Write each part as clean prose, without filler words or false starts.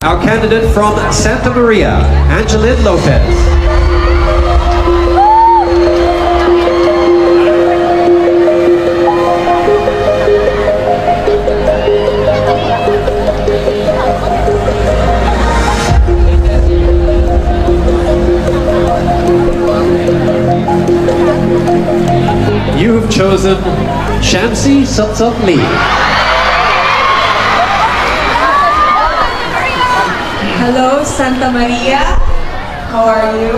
Our candidate from Santa Maria, Angeline Lopez. You have chosen Chancey Lee. Hello, Santa Maria. How are you?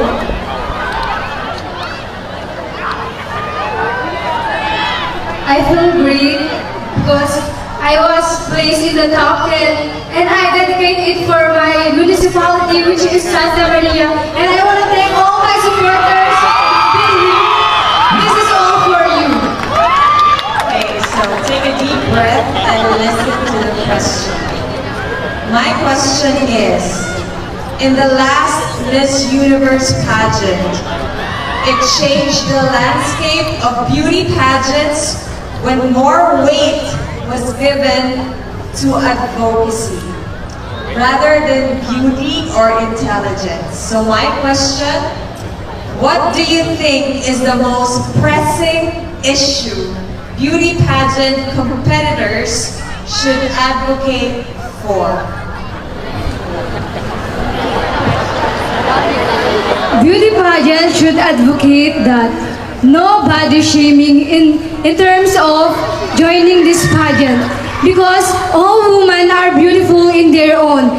I feel great because I was placed in the top 10 and I dedicate it for my municipality, which is Santa Maria. And I want to thank all my supporters. This is all for you. Okay, so take a deep breath and listen to the question. My question is, in the last Miss Universe pageant, it changed the landscape of beauty pageants when more weight was given to advocacy rather than beauty or intelligence. So my question, what do you think is the most pressing issue beauty pageant competitors should advocate for? Beauty pageant should advocate that no body shaming in terms of joining this pageant because all women are beautiful in their own.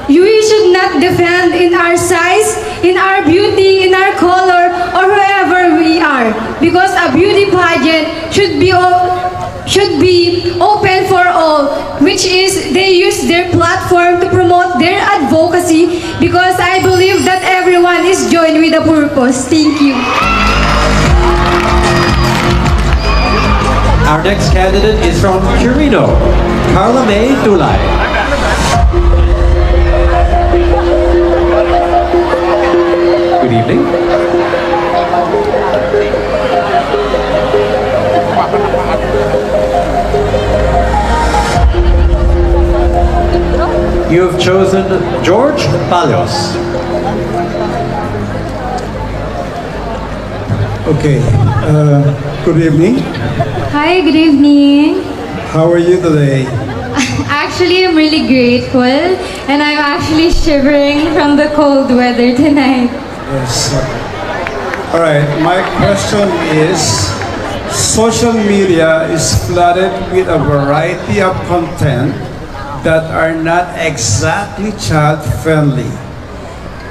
We should not defend in our size, in our beauty, in our color, or whoever we are because a beauty pageant should be open for all, which is they use their platform to promote their advocacy because I believe that everyone is joined with a purpose. Thank you. Our next candidate is from Quirino, Carla May. Good evening. You have chosen George Palos. Okay, good evening. Hi, good evening. How are you today? Actually, I'm really grateful and I'm actually shivering from the cold weather tonight. Yes. All right, my question is, social media is flooded with a variety of content that are not exactly child-friendly.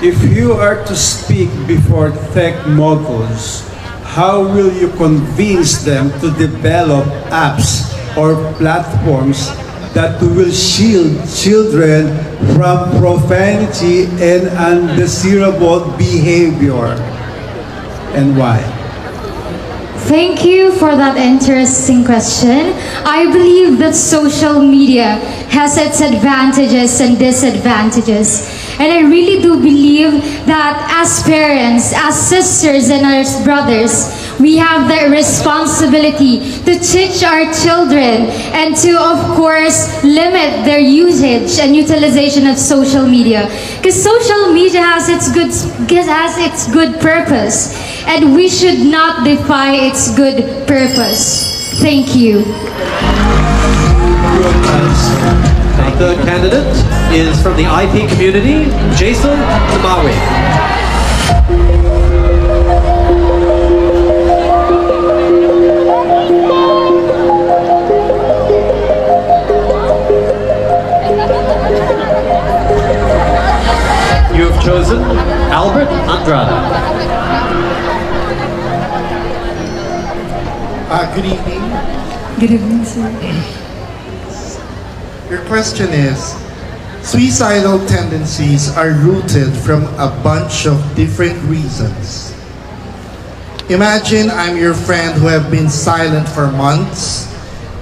If you are to speak before tech moguls, how will you convince them to develop apps or platforms that will shield children from profanity and undesirable behavior? And why? Thank you for that interesting question. I believe that social media has its advantages and disadvantages. And I really do believe that as parents, as sisters and as brothers, we have the responsibility to teach our children and to, of course, limit their usage and utilization of social media. Because social media has its good purpose, and we should not defy its good purpose. Thank you. Good answer. The candidate is from the IP community, Jason Maui. You have chosen Albert Andrade. Good evening. Good evening, sir. Your question is, suicidal tendencies are rooted from a bunch of different reasons. Imagine I'm your friend who have been silent for months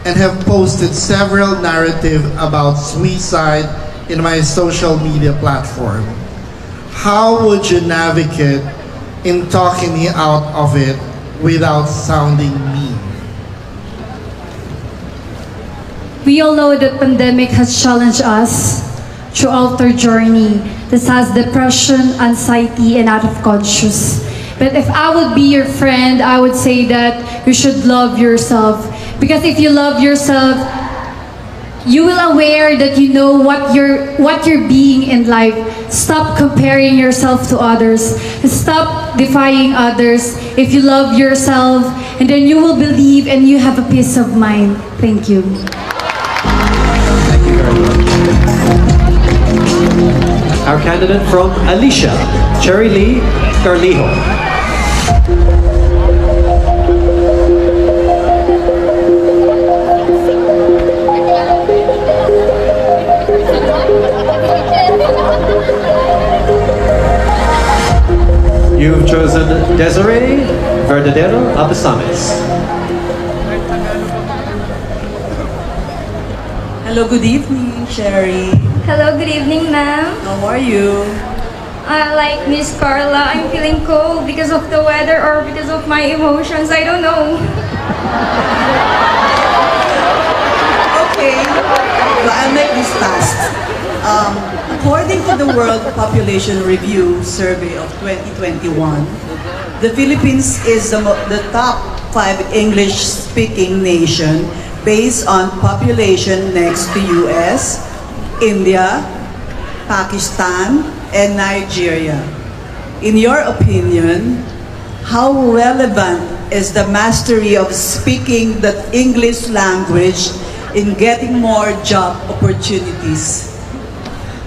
and have posted several narratives about suicide in my social media platform. How would you navigate in talking me out of it without sounding mean? We all know that pandemic has challenged us, throughout their journey. This has depression, anxiety, and out of conscious. But if I would be your friend, I would say that you should love yourself. Because if you love yourself, you will aware that you know what you're being in life. Stop comparing yourself to others. Stop defying others. If you love yourself, and then you will believe and you have a peace of mind. Thank you. Thank you very much. Our candidate from Alicia, Cherry Lee Garlijo. You've chosen Desiree Verdadero Abesames. Hello, good evening, Sherry. Hello, good evening, ma'am. How are you? Like Miss Carla, I'm feeling cold because of the weather or because of my emotions. I don't know. Okay, so I'll make this fast. According to the World Population Review Survey of 2021, the Philippines is the top 5 English-speaking nation based on population next to US, India, Pakistan, and Nigeria. In your opinion, how relevant is the mastery of speaking the English language in getting more job opportunities?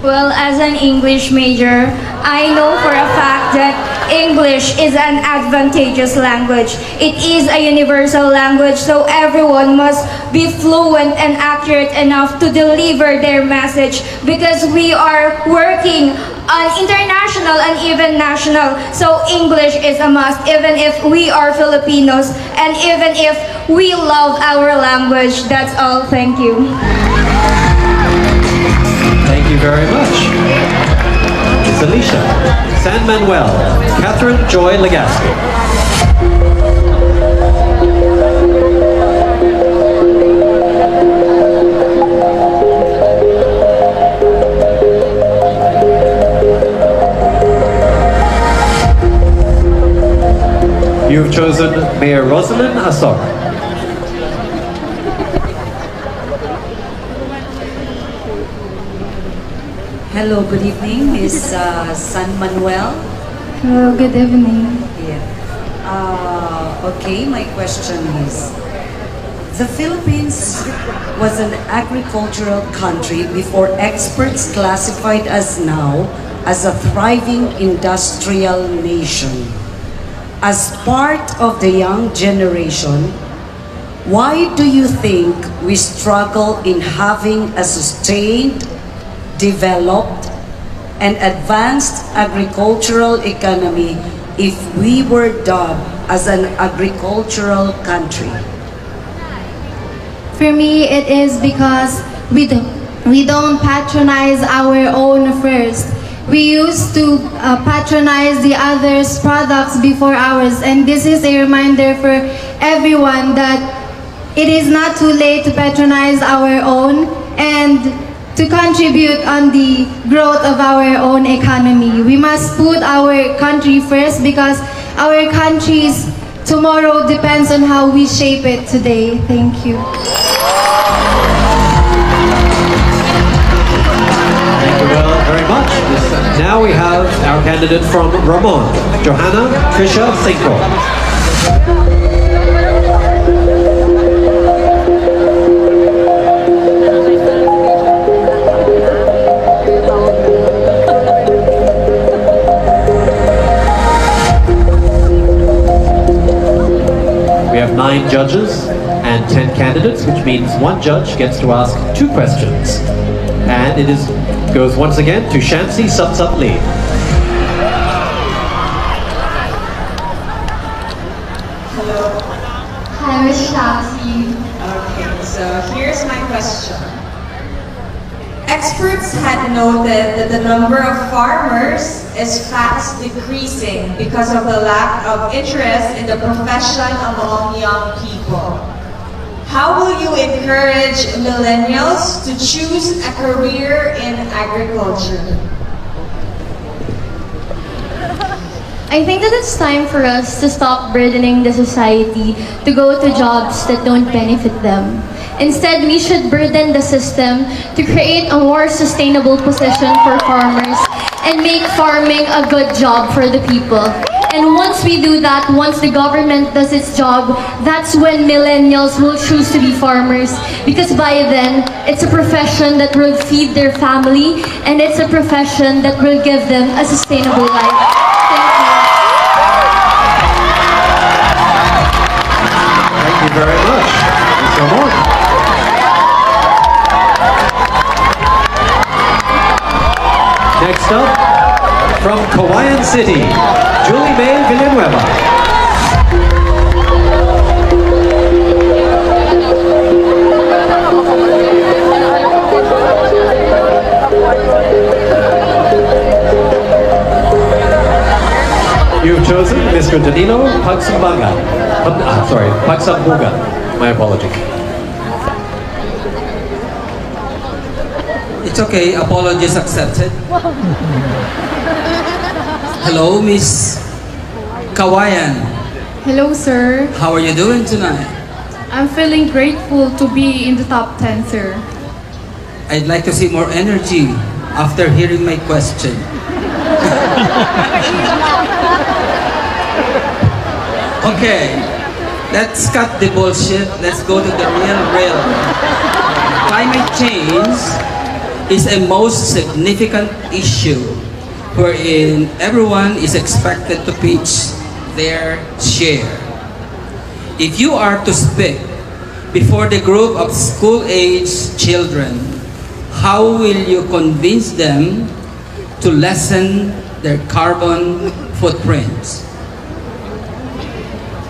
Well, as an English major, I know for a fact that English is an advantageous language. It is a universal language, so everyone must be fluent and accurate enough to deliver their message because we are working on international and even national. So English is a must, even if we are Filipinos and even if we love our language. That's all. Thank you. Thank you very much. It's Alicia, San Manuel, Catherine Joy Legaspi. You've chosen Mayor Rosalind Asor. Hello, good evening, Miss San Manuel. Hello, good evening. Yeah. Okay, my question is, the Philippines was an agricultural country before experts classified us now as a thriving industrial nation. As part of the young generation, why do you think we struggle in having a sustained, developed, and advanced agricultural economy if we were dubbed as an agricultural country? For me, it is because we don't patronize our own first. We used to patronize the others' products before ours, and this is a reminder for everyone that it is not too late to patronize our own and to contribute on the growth of our own economy. We must put our country first because our country's tomorrow depends on how we shape it today. Thank you. Thank you very much. Now we have our candidate from Ramon, Johanna Trisha Cinco. We have 9 judges and 10 candidates, which means one judge gets to ask 2 questions. And it goes once again to Chancey Sup Lee. Hello. Hi, Miss Chancey. Okay, so here's my question. Experts had noted that the number of farmers is fast decreasing because of the lack of interest in the profession among young people. How will you encourage millennials to choose a career in agriculture? I think that it's time for us to stop burdening the society to go to jobs that don't benefit them. Instead, we should burden the system to create a more sustainable position for farmers and make farming a good job for the people. And once we do that, once the government does its job, that's when millennials will choose to be farmers. Because by then, it's a profession that will feed their family, and it's a profession that will give them a sustainable life. Thank you very much. Thank you so much. Next up, from Hawaiian City, Julie May Villanueva. You've chosen Mr. Danilo Pagsambuga. Pagsambuga. My apology. It's okay, apologies accepted. Hello, Miss Hawaiian. Hello, sir. How are you doing tonight? I'm feeling grateful to be in the top 10, sir. I'd like to see more energy after hearing my question. Okay, let's cut the bullshit. Let's go to the real. Climate change is a most significant issue wherein everyone is expected to pitch their share. If you are to speak before the group of school-age children, how will you convince them to lessen their carbon footprints?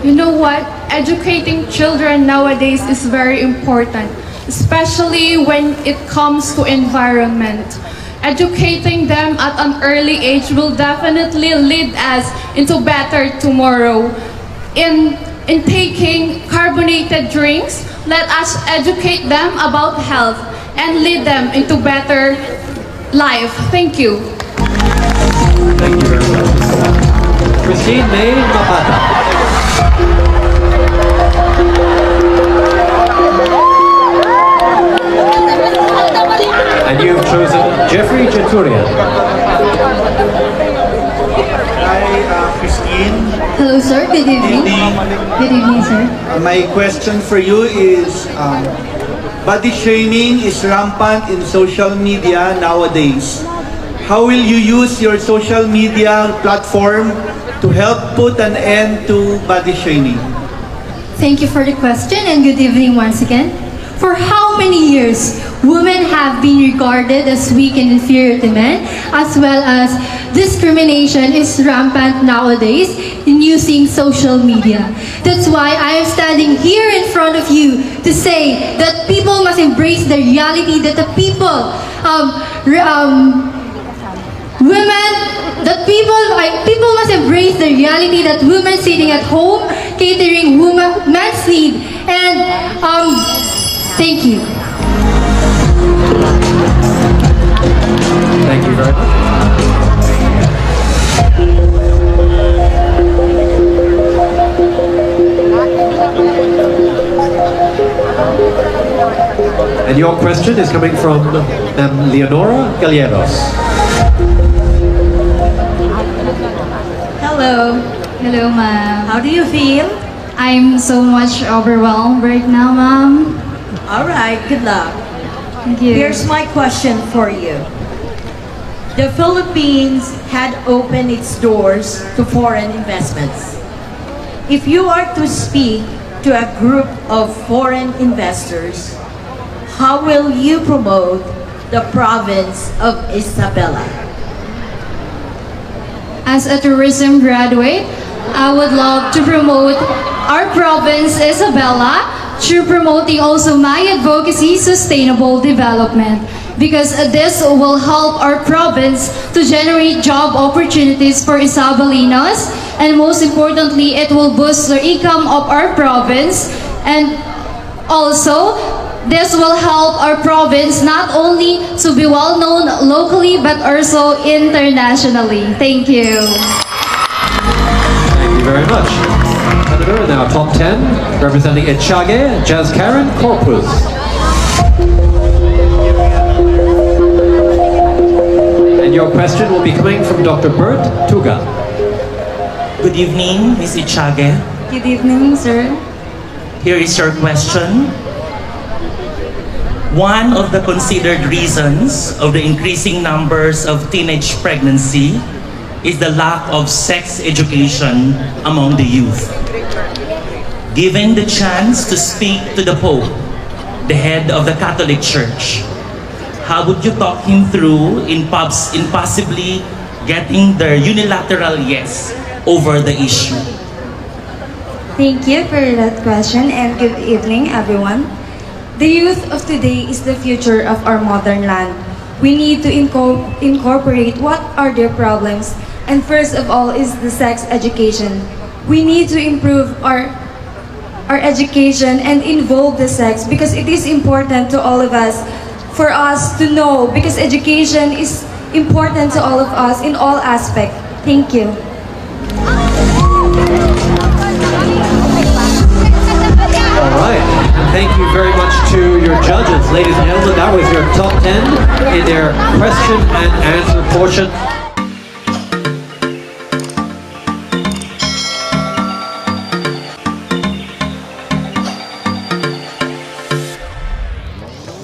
You know what? Educating children nowadays is very important, especially when it comes to environment. Educating them at an early age will definitely lead us into better tomorrow. In taking carbonated drinks, let us educate them about health and lead them into better life. Thank you. Thank you very much. Christine May Mapata. And you've chosen Jeffrey Jaturian. Hi, Christine. Hello, sir. Good evening. Good evening, sir. My question for you is, body shaming is rampant in social media nowadays. How will you use your social media platform to help put an end to body shaming? Thank you for the question and good evening once again. For how many years women have been regarded as weak and inferior to men, as well as discrimination is rampant nowadays in using social media. That's why I am standing here in front of you to say that people must embrace the reality that the people, people must embrace the reality that women sitting at home catering men's need, and thank you. Thank you very much. And your question is coming from Leonora Galleros. Hello. Hello, ma'am. How do you feel? I'm so much overwhelmed right now, ma'am. All right, good luck. Thank you. Here's my question for you. The Philippines had opened its doors to foreign investments. If you are to speak to a group of foreign investors, how will you promote the province of Isabela? As a tourism graduate, I would love to promote our province, Isabela, through promoting also my advocacy, sustainable development. Because this will help our province to generate job opportunities for Isabelinos, and most importantly, it will boost the income of our province, and Also, this will help our province not only to be well known locally but also internationally. Thank you. Thank you very much. Senator, and now top 10, representing Echage, Jazz Karen Corpus. And your question will be coming from Dr. Bert Tuga. Good evening, Ms. Echage. Good evening, sir. Here is your question. One of the considered reasons of the increasing numbers of teenage pregnancy is the lack of sex education among the youth. Given the chance to speak to the Pope, the head of the Catholic Church, how would you talk him through in possibly getting their unilateral yes over the issue? Thank you for that question and good evening, everyone. The youth of today is the future of our modern land. We need to incorporate what are their problems, and first of all is the sex education. We need to improve our education and involve the sex because it is important to all of us, for us to know, because education is important to all of us in all aspects. Thank you. All right. Thank you very much to your judges. Ladies and gentlemen, that was your top 10 in their question and answer portion